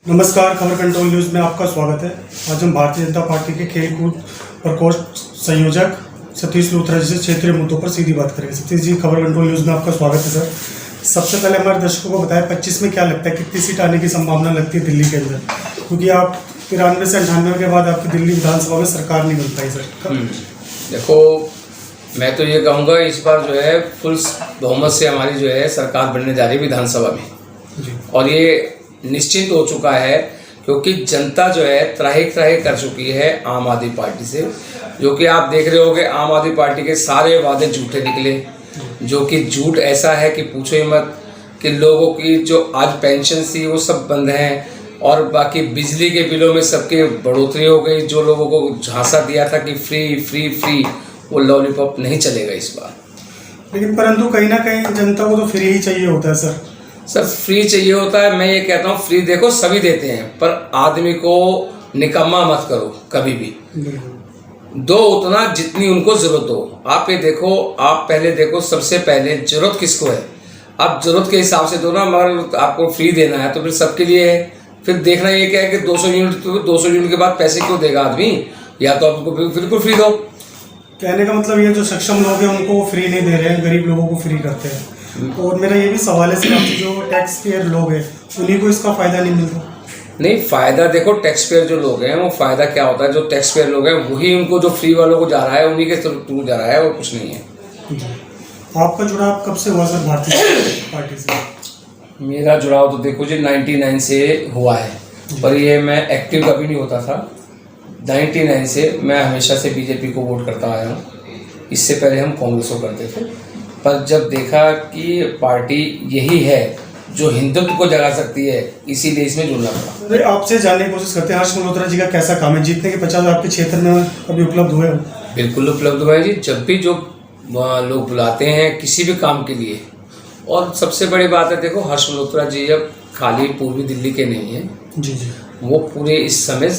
नमस्कार, खबर control news में आपका स्वागत है। आज हम भारतीय जनता पार्टी के खेलकूद प्रकोष्ठ संयोजक सतीश लूथरा जी से क्षेत्रीय मुद्दों पर सीधी बात करेंगे। सतीश जी, खबर कंट्रोल न्यूज़ में आपका स्वागत है सर। सबसे पहले हमारे दर्शकों को बताएं 25 में क्या लगता है, कितनी सीट आने की संभावना लगती है दिल्ली के अंदर, क्योंकि आप 93 से 98 के बाद आपकी दिल्ली विधानसभा में सरकार नहीं बन पाई सर। देखो, मैं तो ये कहूँगा इस बार जो है फुल बहुमत से हमारी जो है सरकार बनने जा रही है विधानसभा में जी। और ये निश्चित हो चुका है क्योंकि जनता जो है त्राही कर चुकी है आम आदमी पार्टी से। जो कि आप देख रहे होगे आम आदमी पार्टी के सारे वादे झूठे निकले, जो कि झूठ ऐसा है कि पूछो ही मत। कि लोगों की जो आज पेंशन थी वो सब बंद हैं और बाकी बिजली के बिलों में सबके बढ़ोतरी हो गई। जो लोगों को झांसा दिया था कि फ्री फ्री फ्री, वो लॉलीपॉप नहीं चलेगा इस बार। लेकिन परंतु कहीं ना कहीं जनता को तो फ्री ही चाहिए होता है सर। फ्री चाहिए होता है। मैं ये कहता हूँ फ्री देखो सभी देते हैं, पर आदमी को निकम्मा मत करो कभी भी। दो उतना जितनी उनको जरूरत हो। आप ये देखो, आप पहले देखो सबसे पहले जरूरत किसको है, आप जरूरत के हिसाब से दो ना। मगर आपको फ्री देना है तो फिर सबके लिए है। फिर देखना ये क्या है कि 200 यूनिट, तो 200 यूनिट के बाद पैसे क्यों देगा आदमी, या तो आपको बिल्कुल फ्री दो। कहने का मतलब ये जो सक्षम लोग हैं उनको फ्री नहीं दे रहे हैं, गरीब लोगों को फ्री करते हैं। और मेरा ये भी सवाल है सर, जो टैक्स पेयर लोग हैं उन्हीं को इसका फायदा नहीं मिलता। नहीं, फायदा देखो टैक्स पेयर जो लोग हैं वो फायदा क्या होता है, जो टैक्स पेयर लोग हैं वही उनको जो फ्री वालों को जा रहा है उन्हीं के थ्रू जा रहा है और कुछ नहीं है। आपका जुड़ाव कब से हुआ सर भारतीय जनता पार्टी से? मेरा जुड़ाव तो देखो जी 99 से हुआ है, पर ये मैं एक्टिव कभी नहीं होता था। 99 से मैं हमेशा से बीजेपी को वोट करता आया हूँ। इससे पहले हम कांग्रेस को करते थे, पर जब देखा कि पार्टी यही है जो हिंदुत्व को जगा सकती है, इसीलिए इसमें जुड़ना पड़ा। आपसे जानने की कोशिश करते हैं, हर्ष मल्होत्रा जी का कैसा काम है, जीतने के 50 आपके क्षेत्र में कभी उपलब्ध हुए? बिल्कुल उपलब्ध हुआ है जी। जब भी जो लोग बुलाते हैं किसी भी काम के लिए, और सबसे बड़ी बात है देखो हर्ष मल्होत्रा जी अब खाली पूर्वी दिल्ली के नहीं हैं जी जी, वो पूरे इस समय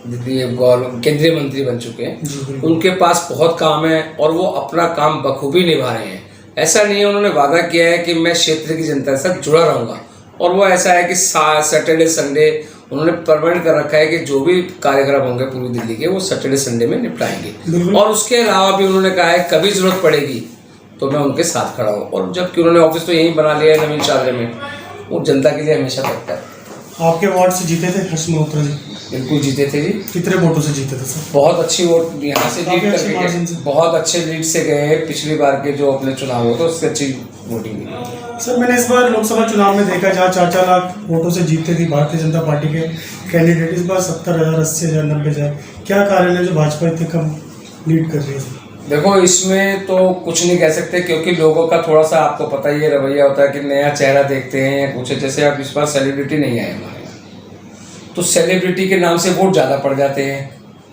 केंद्रीय मंत्री बन चुके हैं। उनके पास बहुत काम है और वो अपना काम बखूबी निभा रहे हैं। ऐसा नहीं है, उन्होंने वादा किया है कि मैं क्षेत्र की जनता के साथ जुड़ा रहूँगा, और वो ऐसा है कि सैटरडे संडे उन्होंने परमानेंट कर रखा है कि जो भी कार्यक्रम होंगे पूरी दिल्ली के वो सैटरडे संडे में निपटाएंगे। और उसके अलावा भी उन्होंने कहा है कभी जरूरत पड़ेगी तो मैं उनके साथ खड़ा हूँ। और जबकि उन्होंने ऑफिस तो यहीं बना लिया है नवीन शाहजहाँ में, वो जनता के लिए हमेशा तत्पर है। आपके वार्ड से जीते थे हर्ष मल्होत्रा जी? बिल्कुल जीते थे जी। कितने वोटों से जीते थे सर? बहुत अच्छी वोट यहाँ से जीत करके, बहुत अच्छे लीड से गए। पिछली बार के जो अपने चुनाव हुए थे उससे अच्छी वोटिंग मिली। सर, मैंने इस बार लोकसभा चुनाव में देखा जहाँ 4-4 लाख वोटों से जीतते थी भारतीय जनता पार्टी के कैंडिडेट, इस बार 70,000, 80,000, 90,000। क्या कारण है जो भाजपा इतने कम लीड कर रही है? देखो, इसमें तो कुछ नहीं कह सकते क्योंकि लोगों का थोड़ा सा आपको पता ही रवैया होता है कि नया चेहरा देखते हैं या कुछ। जैसे आप इस बार सेलिब्रिटी नहीं आए हमारे, तो सेलिब्रिटी के नाम से वोट ज़्यादा पड़ जाते हैं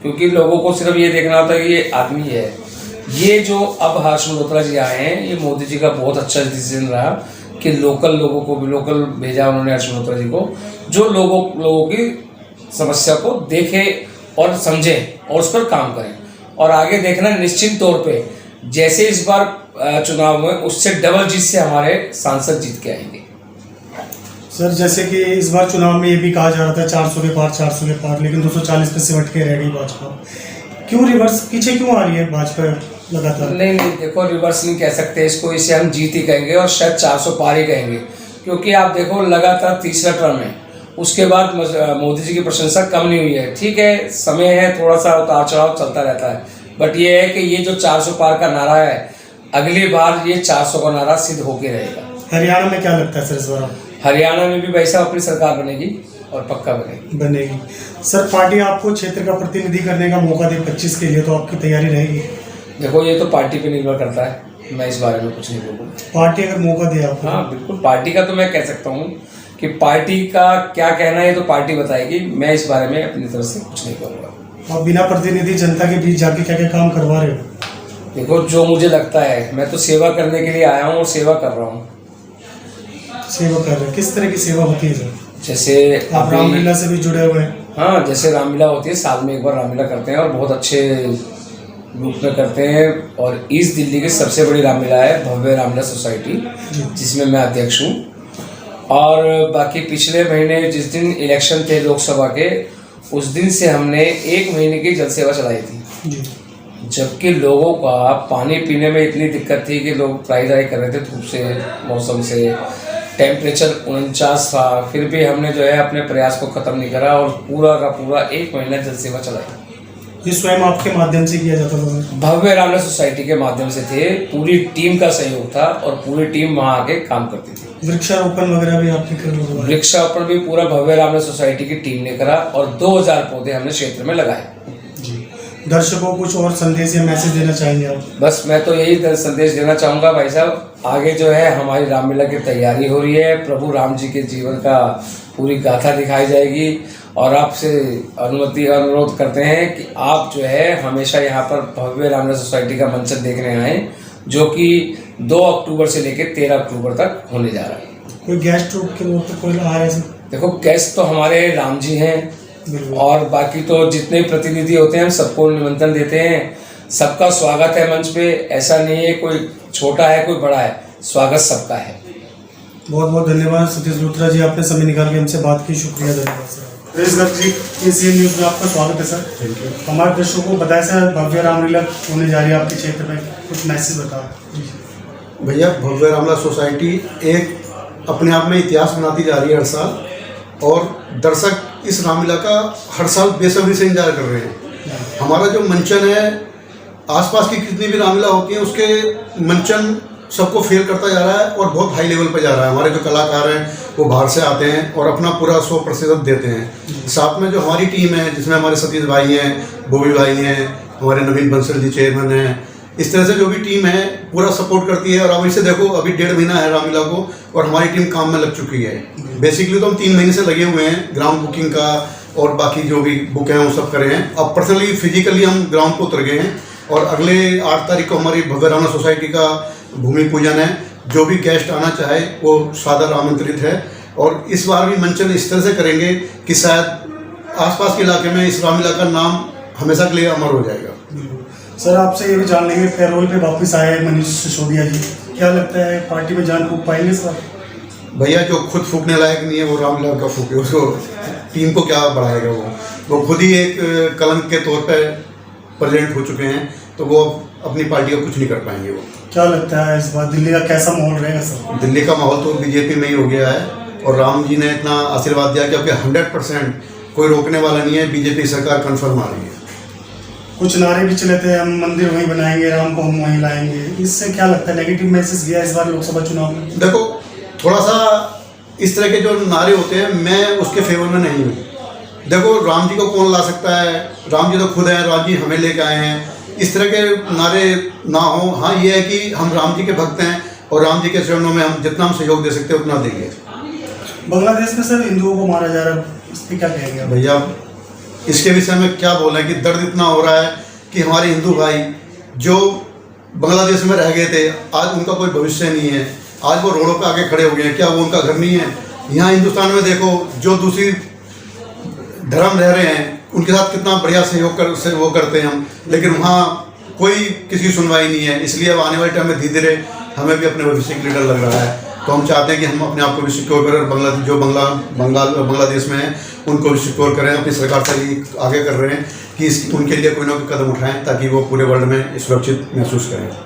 क्योंकि लोगों को सिर्फ ये देखना होता है कि ये आदमी है। ये जो अब हर्ष मल्होत्रा जी आए हैं, ये मोदी जी का बहुत अच्छा डिसीजन रहा कि लोकल लोगों को भी लोकल भेजा उन्होंने हर्ष मल्होत्रा जी को, जो लोगों की समस्या को देखें और समझें और उस पर काम करें। और आगे देखना निश्चित तौर पे जैसे इस बार चुनाव में उससे डबल जीत से हमारे सांसद जीत के आएंगे। सर, जैसे कि इस बार चुनाव में ये भी कहा जा रहा था 400 के पार, लेकिन 240 पे सिमट के रह गई भाजपा। क्यों रिवर्स पीछे क्यों आ रही है भाजपा लगातार? नहीं, देखो रिवर्स नहीं कह सकते इसको, इसे हम जीत ही कहेंगे और शायद 400 पार ही कहेंगे। क्योंकि आप देखो लगातार तीसरा टर्म है, उसके बाद मोदी जी की प्रशंसा कम नहीं हुई है। ठीक है, समय है, थोड़ा सा उतार चढ़ाव चलता रहता है, बट ये है कि ये जो 400 पार का नारा है, अगली बार ये 400 का नारा सिद्ध होके रहेगा। हरियाणा में क्या लगता है सर इस बार? हरियाणा में भी वैसा अपनी सरकार बनेगी और पक्का बनेगी। सर, पार्टी आपको क्षेत्र का प्रतिनिधि करने का मौका दे 25 के लिए, तो आपकी तैयारी रहेगी? देखो, ये तो पार्टी पे निर्भर करता है, मैं इस बारे में कुछ नहीं बोलूँगा। पार्टी अगर मौका दे आपको? हाँ बिल्कुल, पार्टी का तो मैं कह सकता हूँ कि पार्टी का क्या कहना है तो पार्टी बताएगी, मैं इस बारे में अपनी तरफ से कुछ नहीं करूँगा। आप बिना प्रतिनिधि जनता के बीच जाके क्या क्या काम करवा रहे हो? देखो, जो मुझे लगता है, मैं तो सेवा करने के लिए आया हूँ और सेवा कर रहा हूँ। सेवा कर रहे हैं? किस तरह की सेवा होती है सर? जैसे आप रामलीला से भी जुड़े हुए हैं? हाँ, जैसे रामलीला होती है, साल में एक बार रामलीला करते हैं और बहुत अच्छे रूप में करते हैं। और ईस्ट दिल्ली की सबसे बड़ी रामलीला है भव्य रामलीला सोसाइटी, जिसमें मैं अध्यक्ष हूँ। और बाकी पिछले महीने जिस दिन इलेक्शन थे लोकसभा के, उस दिन से हमने 1 महीने की जल सेवा चलाई थी, जी जबकि लोगों का पानी पीने में इतनी दिक्कत थी कि लोग त्राही कर रहे थे धूप से, मौसम से। टेम्परेचर 49 था, फिर भी हमने जो है अपने प्रयास को ख़त्म नहीं करा और पूरा का पूरा 1 महीना जल सेवा चलाई। ये स्वयं आपके माध्यम से किया जाता था? भव्य रामला सोसाइटी के माध्यम से थे, पूरी टीम का सहयोग था और पूरी टीम वहाँ आके काम करती थी। वृक्षारोपण वगैरह भी आपने कर? वृक्षारोपण भी पूरा भव्य रामला सोसाइटी की टीम ने करा और 2000 पौधे हमने क्षेत्र में लगाए। जी, दर्शकों को कुछ और संदेश या मैसेज देना चाहेंगे आप? बस मैं तो यही संदेश देना चाहूँगा भाई साहब, आगे जो है हमारी रामलीला की तैयारी हो रही है, प्रभु राम जी के जीवन का पूरी गाथा दिखाई जाएगी और आपसे अनुरोध करते हैं कि आप जो है हमेशा यहाँ पर भव्य रामलीला सोसाइटी का मंचन देखने आएँ, जो कि 2 अक्टूबर से लेकर 13 अक्टूबर तक होने जा रहा है। कोई गेस्ट के रूप में कोई आ रहे हैं? देखो, गेस्ट तो हमारे राम जी हैं और बाकी तो जितने प्रतिनिधि होते हैं हम सबको निमंत्रण देते हैं। सबका स्वागत है मंच पे, ऐसा नहीं है कोई छोटा है कोई बड़ा है, स्वागत सबका है। बहुत बहुत धन्यवाद सतीश लूथरा जी, आपने समय निकाल के हमसे बात की, शुक्रिया, धन्यवाद sir. Suresh Garg ji, ACN news में आपका स्वागत है सर। Thank you. हमारे दर्शकों को बताएं सर, भव्य रामलीला होने जा रही है आपके क्षेत्र में, कुछ मैसेज बताओ। भैया, भव्य रामला सोसाइटी एक अपने आप में इतिहास बनाती जा रही है हर साल, और दर्शक इस रामलीला का हर साल बेसब्री से इंतजार कर रहे हैं। हमारा जो मंचन है, आसपास की कितनी भी रामलीला होती है उसके मंचन सबको फेल करता जा रहा है और बहुत हाई लेवल पर जा रहा है। हमारे जो कलाकार हैं वो बाहर से आते हैं और अपना पूरा 100% देते हैं। साथ में जो हमारी टीम है, जिसमें हमारे सतीश भाई हैं, बोबी भाई हैं, हमारे नवीन बंसल जी चेयरमैन हैं, इस तरह से जो भी टीम है पूरा सपोर्ट करती है। और अब इसे देखो, अभी 1.5 महीना है रामलीला को और हमारी टीम काम में लग चुकी है। बेसिकली तो हम 3 महीने से लगे हुए हैं, ग्राउंड बुकिंग का और बाकी जो भी बुक हैं वो सब करे हैं। अब पर्सनली फिजिकली हम ग्राउंड पर उतर गए हैं और अगले 8 तारीख को हमारी भव्य रामला सोसाइटी का भूमि पूजन है। जो भी गेस्ट आना चाहे वो सादर आमंत्रित है। और इस बार भी मंचन इस तरह से करेंगे कि शायद आसपास के इलाके में इस रामलीला का नाम हमेशा के लिए अमर हो जाएगा। सर, आपसे ये भी जान लेंगे, पैरोल पे वापस आए हैं मनीष सिसोदिया जी, क्या लगता है पार्टी में जान फूंक पाएंगे सर? भैया, जो खुद फूकने लायक नहीं है वो रामलीला का फूके, उसको टीम को क्या बढ़ाएगा। वो खुद ही एक कलंक के तौर पर प्रेजेंट हो चुके हैं, तो वो अपनी पार्टी का कुछ नहीं कर पाएंगे। वो क्या लगता है इस बार दिल्ली का कैसा माहौल रहेगा सर? दिल्ली का माहौल तो बीजेपी में ही हो गया है और राम जी ने इतना आशीर्वाद दिया कि अब 100% कोई रोकने वाला नहीं है। बीजेपी सरकार कन्फर्म आ रही है। कुछ नारे भी चले थे, हम मंदिर वहीं बनाएंगे, राम को हम वहीं लाएंगे, इससे क्या लगता है नेगेटिव मैसेज गया इस बार लोकसभा चुनाव में? देखो, थोड़ा सा इस तरह के जो नारे होते हैं, मैं उसके फेवर में नहीं हूँ। देखो, राम जी को कौन ला सकता है? राम जी तो खुद हैं, राम जी हमें लेके आए हैं। इस तरह के नारे ना हो। हाँ, ये है कि हम राम जी के भक्त हैं और राम जी के चरणों में हम जितना हम सहयोग दे सकते हैं उतना देंगे। बांग्लादेश में सर हिंदुओं को मारा जा रहा है, इस पर क्या कहेंगे आप? भैया, इसके विषय में क्या बोलें कि दर्द इतना हो रहा है कि हमारे हिंदू भाई जो बांग्लादेश में रह गए थे, आज उनका कोई भविष्य नहीं है। आज वो रोडों पे आके खड़े हो गए हैं। क्या वो उनका घर नहीं है? यहाँ हिंदुस्तान में देखो, जो दूसरी धर्म रह रहे हैं उनके साथ कितना बढ़िया सहयोग से वो करते हैं हम, लेकिन वहाँ कोई किसी सुनवाई नहीं है। इसलिए अब आने वाले टाइम में धीरे धीरे हमें भी अपने भविष्य के लिए डर लग रहा है। तो हम चाहते हैं कि हम अपने आप को भी सिक्योर करें और बांग्लादेश में हैं उनको भी सिक्योर करें। अपनी सरकार से ही आगे कर रहे हैं कि उनके लिए कोई ना कोई कदम उठाएं ताकि वो पूरे वर्ल्ड में सुरक्षित महसूस करें।